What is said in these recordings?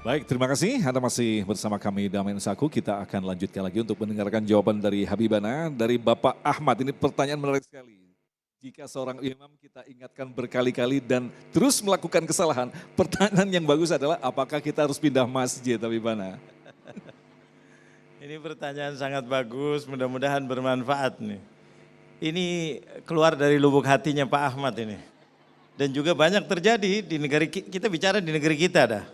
Baik, terima kasih. Anda masih bersama kami Damai Nusaku. Kita akan lanjutkan lagi untuk mendengarkan jawaban dari Habibana, dari Bapak Ahmad. Ini pertanyaan menarik sekali. Jika seorang imam kita ingatkan berkali-kali dan terus melakukan kesalahan, pertanyaan yang bagus adalah apakah kita harus pindah masjid, Habibana? Ini pertanyaan sangat bagus, mudah-mudahan bermanfaat nih. Ini keluar dari lubuk hatinya Pak Ahmad ini. Dan juga banyak terjadi di negara kita, bicara di negeri kita dah.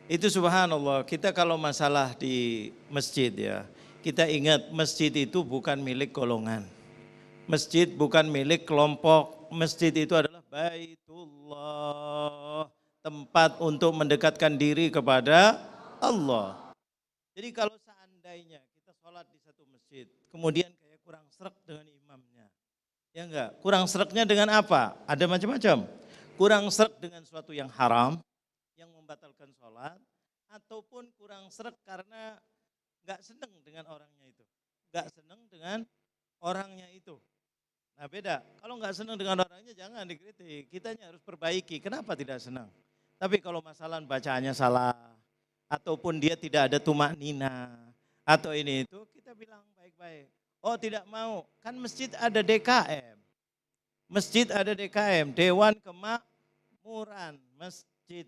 Itu subhanallah, kita kalau masalah di masjid ya, kita ingat masjid itu bukan milik golongan. Masjid bukan milik kelompok, masjid itu adalah Baitullah, tempat untuk mendekatkan diri kepada Allah. Jadi kalau seandainya kita sholat di satu masjid, kemudian kayak kurang srek dengan imamnya, ya enggak? Kurang sreknya dengan apa? Ada macam-macam. Kurang srek dengan sesuatu yang haram, yang membatalkan sholat, ataupun kurang srek karena nggak seneng dengan orangnya itu. Nggak seneng dengan orangnya itu. Nah beda, kalau nggak seneng dengan orangnya jangan dikritik, kitanya harus perbaiki, kenapa tidak senang? Tapi kalau masalah bacaannya salah, ataupun dia tidak ada tumak nina, atau ini itu, kita bilang baik-baik. Oh tidak mau, kan masjid ada DKM. Masjid ada DKM, Dewan Kemakmuran Masjid.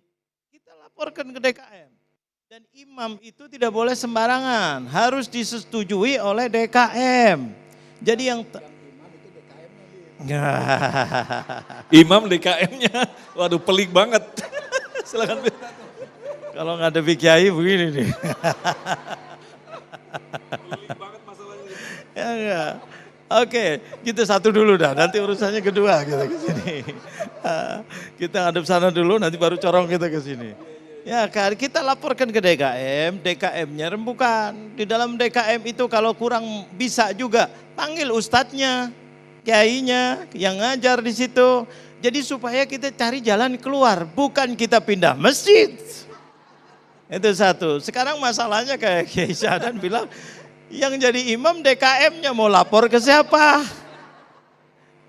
Kita laporkan ke DKM. Dan imam itu tidak boleh sembarangan, harus disetujui oleh DKM. Jadi yang Imam DKM-nya, waduh pelik banget. Silakan. Kalau nggak ada Kiai begini nih. Pelik banget masalahnya. Ya enggak. Oke, kita satu dulu dah, nanti urusannya kedua kita ke sini. Kita ngadep sana dulu, nanti baru corong kita ke sini. Ya kan, kita laporkan ke DKM, DKM-nya rembukan. Di dalam DKM itu kalau kurang bisa juga, panggil ustadznya, kiainya yang ngajar di situ. Jadi supaya kita cari jalan keluar, bukan kita pindah masjid. Itu satu. Sekarang masalahnya kayak Kiai Syahadan bilang, yang jadi imam DKM-nya mau lapor ke siapa?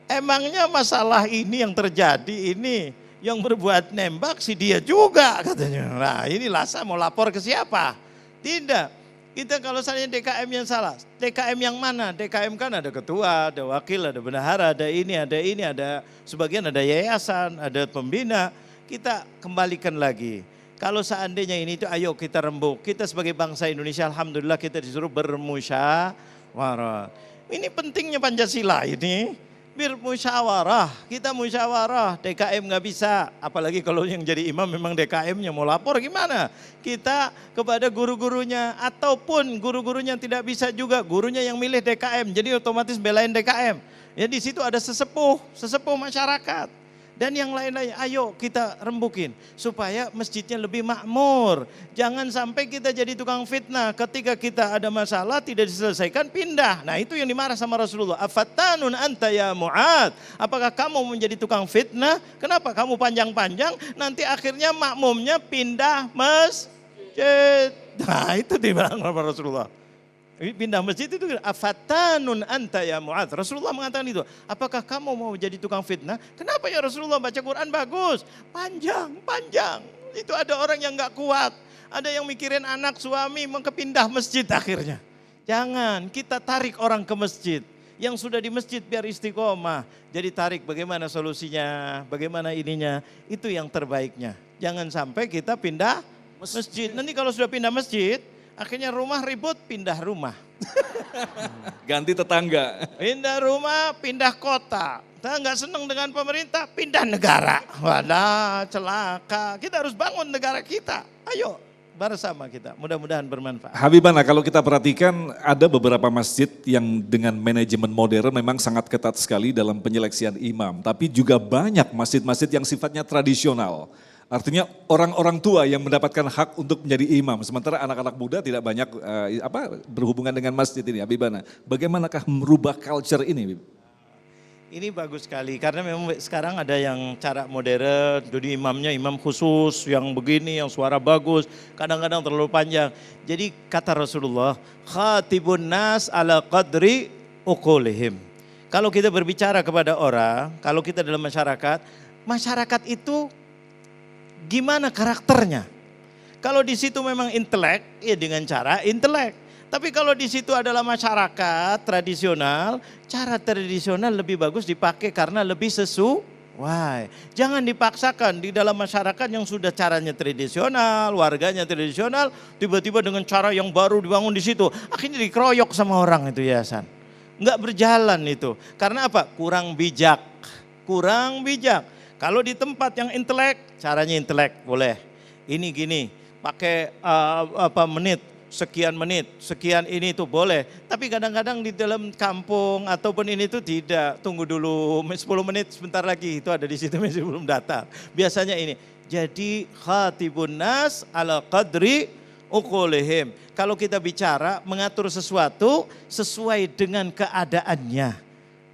Emangnya masalah ini yang terjadi ini, yang berbuat nembak si dia juga katanya. Nah ini Lasa mau lapor ke siapa? Tidak. Kita kalau misalnya DKM yang salah, DKM yang mana? DKM kan ada ketua, ada wakil, ada bendahara, ada ini, ada sebagian ada yayasan, ada pembina. Kita kembalikan lagi. Kalau seandainya ini itu ayo kita rembuk. Kita sebagai bangsa Indonesia alhamdulillah kita disuruh bermusyawarah. Ini pentingnya Pancasila ini. Bermusyawarah, kita musyawarah, DKM nggak bisa. Apalagi kalau yang jadi imam memang DKM-nya mau lapor gimana? Kita kepada guru-gurunya ataupun guru-gurunya tidak bisa juga, gurunya yang milih DKM. Jadi otomatis belain DKM. Ya di situ ada sesepuh masyarakat. Dan yang lain-lain, ayo kita rembukin supaya masjidnya lebih makmur. Jangan sampai kita jadi tukang fitnah. Ketika kita ada masalah tidak diselesaikan, pindah. Nah itu yang dimarah sama Rasulullah. Afattanun anta ya Mu'ad. Apakah kamu menjadi tukang fitnah? Kenapa kamu panjang-panjang? Nanti akhirnya makmumnya pindah masjid. Nah itu dibilang sama Rasulullah. Pindah masjid itu afatanun anta ya Mu'ad. Rasulullah mengatakan itu. Apakah kamu mau jadi tukang fitnah? Kenapa ya Rasulullah baca Quran bagus? Panjang. Itu ada orang yang gak kuat. Ada yang mikirin anak, suami, mau kepindah masjid akhirnya. Jangan, kita tarik orang ke masjid. Yang sudah di masjid biar istiqomah. Jadi tarik bagaimana solusinya, bagaimana ininya. Itu yang terbaiknya. Jangan sampai kita pindah masjid. Nanti kalau sudah pindah masjid, akhirnya rumah ribut, pindah rumah. Ganti tetangga. Pindah rumah, pindah kota. Kita nggak senang dengan pemerintah, pindah negara. Wadah, celaka. Kita harus bangun negara kita. Ayo, bersama kita. Mudah-mudahan bermanfaat. Habibana, kalau kita perhatikan ada beberapa masjid yang dengan manajemen modern memang sangat ketat sekali dalam penyeleksian imam. Tapi juga banyak masjid-masjid yang sifatnya tradisional. Artinya orang-orang tua yang mendapatkan hak untuk menjadi imam, sementara anak-anak muda tidak banyak berhubungan dengan masjid ini. Habibana, bagaimanakah merubah culture ini? Habib? Ini bagus sekali karena memang sekarang ada yang cara modern, jadi imamnya imam khusus yang begini, yang suara bagus, kadang-kadang terlalu panjang. Jadi kata Rasulullah, khatibun nas ala qadri uqulihim. Kalau kita berbicara kepada orang, kalau kita dalam masyarakat itu gimana karakternya? Kalau di situ memang intelek, ya dengan cara intelek. Tapi kalau di situ adalah masyarakat tradisional, cara tradisional lebih bagus dipakai karena lebih sesuai. Jangan dipaksakan di dalam masyarakat yang sudah caranya tradisional, warganya tradisional, tiba-tiba dengan cara yang baru dibangun di situ, akhirnya dikeroyok sama orang itu yayasan. Enggak berjalan itu. Karena apa? Kurang bijak. Kurang bijak. Kalau di tempat yang intelek, caranya intelek boleh. Ini gini, pakai menit, sekian ini itu boleh. Tapi kadang-kadang di dalam kampung ataupun ini itu tidak. Tunggu dulu 10 menit sebentar lagi itu ada di situ masih belum datang. Biasanya ini. Jadi khatibun nas ala qadri uqulihim. Kalau kita bicara mengatur sesuatu sesuai dengan keadaannya.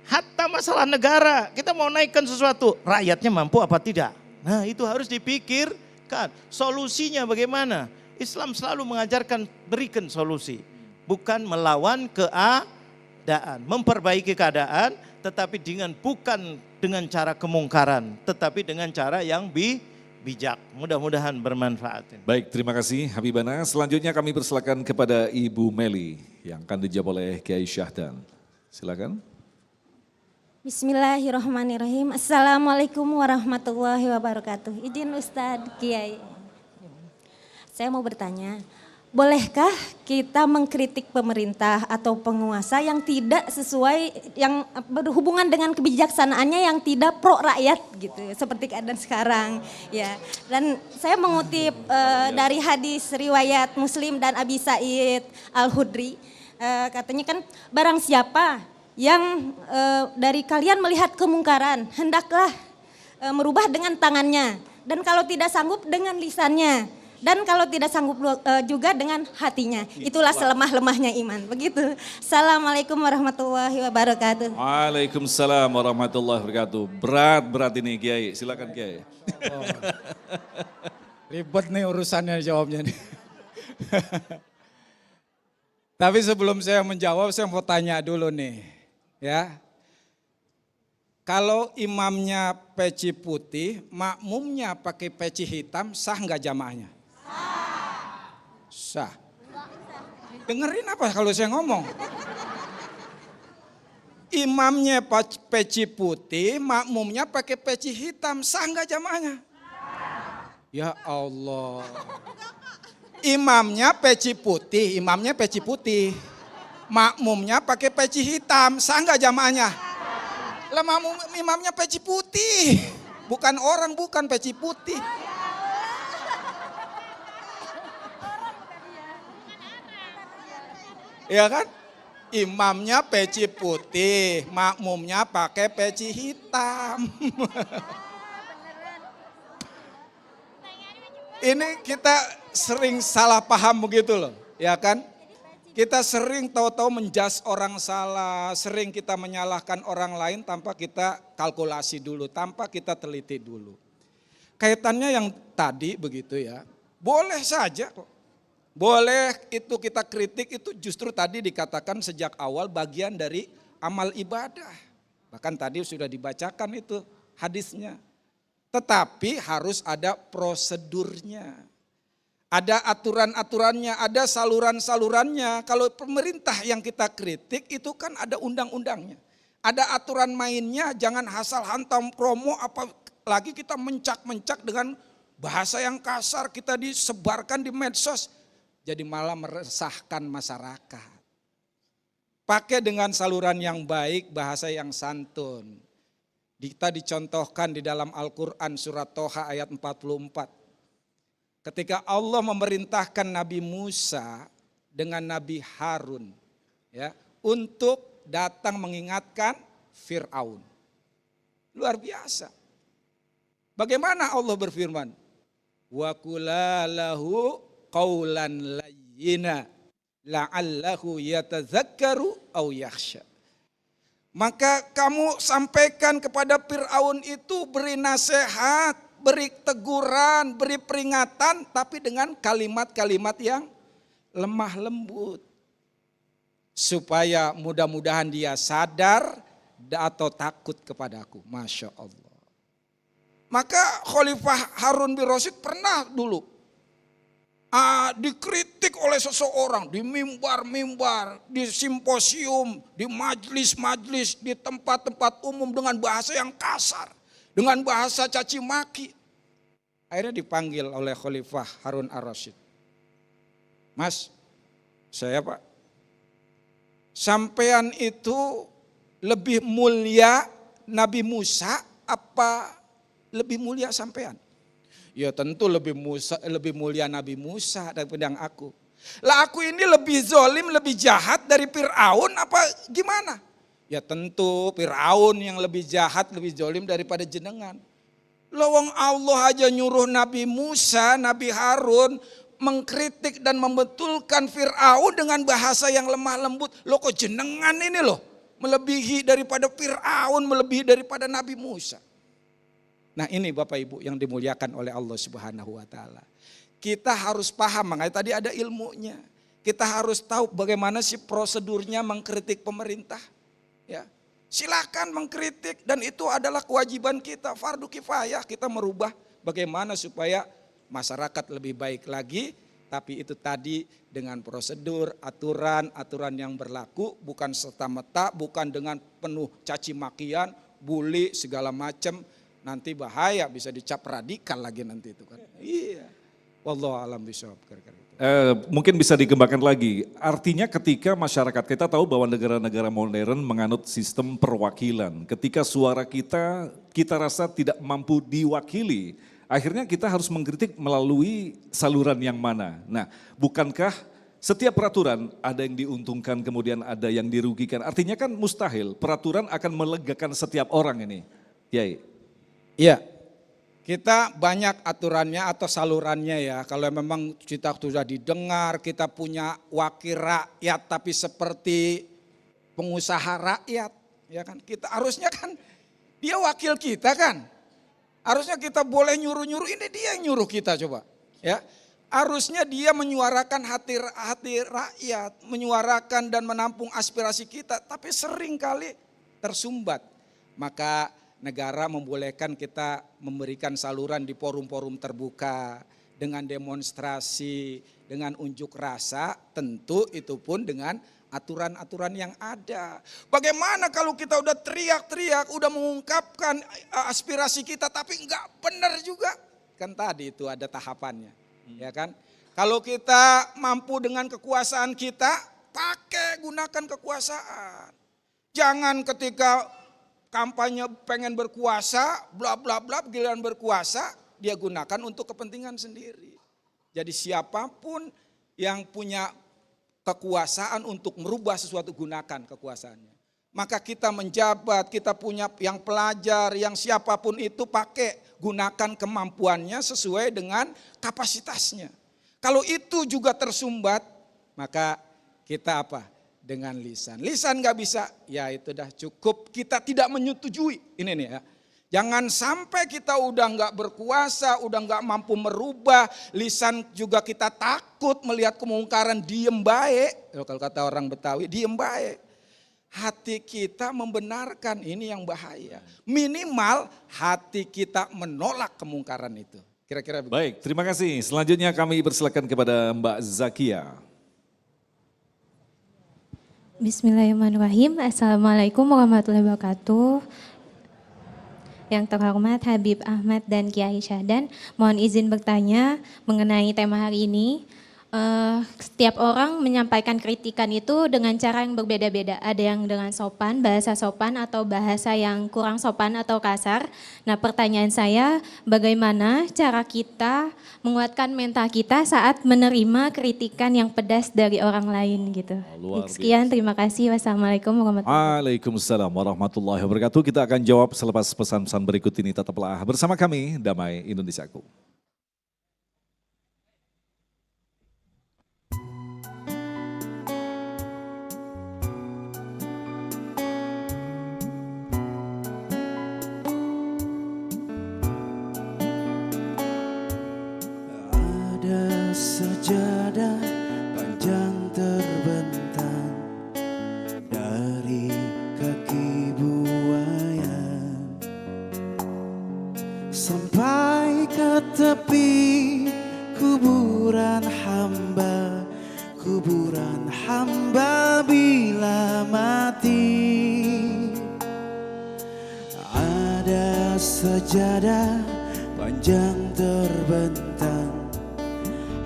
Hatta masalah negara, kita mau naikkan sesuatu, rakyatnya mampu apa tidak? Nah, itu harus dipikirkan. Solusinya bagaimana? Islam selalu mengajarkan berikan solusi, bukan melawan keadaan, memperbaiki keadaan, tetapi bukan dengan cara kemungkaran, tetapi dengan cara yang bijak. Mudah-mudahan bermanfaat. Baik, terima kasih Habibana. Selanjutnya kami persilakan kepada Ibu Meli yang akan dijawab oleh Kiai Syahdan. Silakan. Bismillahirrahmanirrahim. Assalamualaikum warahmatullahi wabarakatuh. Izin Ustadz Kiai. Saya mau bertanya, bolehkah kita mengkritik pemerintah atau penguasa yang tidak sesuai, yang berhubungan dengan kebijaksanaannya yang tidak pro rakyat gitu, seperti keadaan sekarang ya. Dan saya mengutip dari hadis riwayat Muslim dan Abi Sa'id Al-Khudri, katanya kan barang siapa yang dari kalian melihat kemungkaran, hendaklah merubah dengan tangannya, dan kalau tidak sanggup dengan lisannya, dan kalau tidak sanggup juga dengan hatinya. Itulah selemah-lemahnya iman. Begitu. Assalamualaikum warahmatullahi wabarakatuh. Waalaikumsalam warahmatullahi wabarakatuh. Berat ini Kiai. Silakan Kiai. Oh, ribet nih urusannya jawabnya nih. Tapi sebelum saya menjawab, saya mau tanya dulu nih. Ya, kalau imamnya peci putih, makmumnya pakai peci hitam, sah nggak jamaahnya? Sah. Dengerin apa kalau saya ngomong? Imamnya peci putih, makmumnya pakai peci hitam, sah nggak jamaahnya? Ya Allah. Imamnya peci putih, makmumnya pakai peci hitam, sah nggak jamaahnya? Lah imamnya peci putih, bukan orang, bukan peci putih. Ya kan? Imamnya peci putih, makmumnya pakai peci hitam. Ini kita sering salah paham begitu loh, ya kan? Kita sering tahu-tahu menjas orang salah, sering kita menyalahkan orang lain tanpa kita kalkulasi dulu, tanpa kita teliti dulu. Kaitannya yang tadi begitu ya, boleh saja kok. Boleh itu kita kritik, itu justru tadi dikatakan sejak awal bagian dari amal ibadah. Bahkan tadi sudah dibacakan itu hadisnya. Tetapi harus ada prosedurnya. Ada aturan-aturannya, ada saluran-salurannya. Kalau pemerintah yang kita kritik itu kan ada undang-undangnya. Ada aturan mainnya, jangan asal hantam promo, apalagi kita mencak-mencak dengan bahasa yang kasar, kita disebarkan di medsos. Jadi malah meresahkan masyarakat. Pakai dengan saluran yang baik, bahasa yang santun. Kita dicontohkan di dalam Al-Quran surat Toha ayat 44. Ketika Allah memerintahkan Nabi Musa dengan Nabi Harun ya, untuk datang mengingatkan Fir'aun. Luar biasa. Bagaimana Allah berfirman? Wa qula lahu qawlan layyina la'allahu yatadzakkaru aw yakhsha. Maka kamu sampaikan kepada Fir'aun itu, beri nasihat, beri teguran, beri peringatan, tapi dengan kalimat-kalimat yang lemah lembut. Supaya mudah-mudahan dia sadar atau takut kepadaku. Masya Allah. Maka Khalifah Harun bin Rasyid pernah dulu dikritik oleh seseorang di mimbar-mimbar, di simposium, di majlis-majlis, di tempat-tempat umum dengan bahasa yang kasar, dengan bahasa caci maki. Akhirnya dipanggil oleh Khalifah Harun ar-Rasyid. Mas, saya Pak, sampean itu lebih mulia Nabi Musa apa lebih mulia sampean? Ya tentu lebih mulia Nabi Musa daripada yang aku. Lah aku ini lebih zolim, lebih jahat dari Fir'aun apa gimana? Ya tentu Fir'aun yang lebih jahat, lebih zolim daripada jenengan. Lawang Allah aja nyuruh Nabi Musa, Nabi Harun mengkritik dan membetulkan Fir'aun dengan bahasa yang lemah lembut. Loh kok jenengan ini loh melebihi daripada Fir'aun, melebihi daripada Nabi Musa. Nah ini Bapak Ibu yang dimuliakan oleh Allah Subhanahu wa Ta'ala. Kita harus paham, makanya tadi ada ilmunya. Kita harus tahu bagaimana sih prosedurnya mengkritik pemerintah. Ya, silakan mengkritik dan itu adalah kewajiban kita, fardu kifayah. Kita merubah bagaimana supaya masyarakat lebih baik lagi. Tapi itu tadi dengan prosedur, aturan yang berlaku, bukan serta-merta, bukan dengan penuh caci makian, bully segala macam. Nanti bahaya, bisa dicap radikal lagi nanti itu kan. Iya. Wallahu a'lam bishawab. Mungkin bisa dikembangkan lagi. Artinya ketika masyarakat kita tahu bahwa negara-negara modern menganut sistem perwakilan. Ketika suara kita rasa tidak mampu diwakili. Akhirnya kita harus mengkritik melalui saluran yang mana. Nah, bukankah setiap peraturan ada yang diuntungkan kemudian ada yang dirugikan. Artinya kan mustahil peraturan akan melegakan setiap orang ini. Yai. Iya, kita banyak aturannya atau salurannya ya. Kalau memang kita sudah didengar, kita punya wakil rakyat tapi seperti pengusaha rakyat, ya kan? Kita harusnya kan dia wakil kita kan. Harusnya kita boleh nyuruh-nyuruh, ini dia yang nyuruh kita coba. Ya, harusnya dia menyuarakan hati rakyat, menyuarakan dan menampung aspirasi kita, tapi sering kali tersumbat. Maka negara membolehkan kita memberikan saluran di forum-forum terbuka dengan demonstrasi, dengan unjuk rasa, tentu itu pun dengan aturan-aturan yang ada. Bagaimana kalau kita udah teriak-teriak, udah mengungkapkan aspirasi kita tapi enggak benar juga? Kan tadi itu ada tahapannya, ya kan? Kalau kita mampu dengan kekuasaan kita, gunakan kekuasaan. Jangan ketika kampanye pengen berkuasa, bla bla bla, giliran berkuasa, dia gunakan untuk kepentingan sendiri. Jadi siapapun yang punya kekuasaan untuk merubah sesuatu, gunakan kekuasaannya. Maka kita menjabat, kita punya yang pelajar, yang siapapun itu gunakan kemampuannya sesuai dengan kapasitasnya. Kalau itu juga tersumbat, maka kita apa? Dengan lisan. Lisan gak bisa, ya itu dah cukup kita tidak menyetujui. Ini nih ya. Jangan sampai kita udah gak berkuasa, udah gak mampu merubah. Lisan juga kita takut melihat kemungkaran, diem baik. Kalau kata orang Betawi, diem baik. Hati kita membenarkan, ini yang bahaya. Minimal hati kita menolak kemungkaran itu. Kira-kira begitu. Baik, terima kasih. Selanjutnya kami persilakan kepada Mbak Zakia. Bismillahirrahmanirrahim. Assalamualaikum warahmatullahi wabarakatuh. Yang terhormat Habib Ahmad dan Kiai Syahdan, mohon izin bertanya mengenai tema hari ini. Setiap orang menyampaikan kritikan itu dengan cara yang berbeda-beda. Ada yang dengan sopan, bahasa sopan, atau bahasa yang kurang sopan atau kasar. Nah, pertanyaan saya, bagaimana cara kita menguatkan mental kita saat menerima kritikan yang pedas dari orang lain gitu. Sekian, terima kasih. Wassalamualaikum warahmatullahi wabarakatuh. Waalaikumsalam warahmatullahi wabarakatuh. Kita akan jawab selepas pesan-pesan berikut ini. Tetaplah bersama kami, Damai Indonesiaku. Sejadah panjang terbentang dari kaki buaya sampai ke tepi kuburan sajadah panjang terbentang,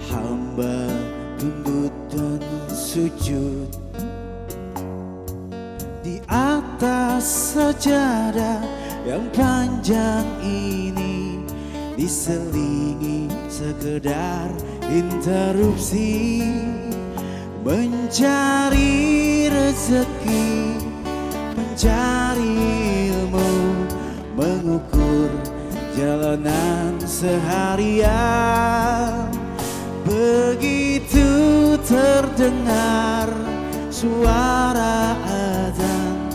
hamba tunduk dan sujud di atas sajadah yang panjang ini, diselingi sekedar interupsi, mencari rezeki, mencari ilmu, mengukur jalanan seharian. Begitu terdengar suara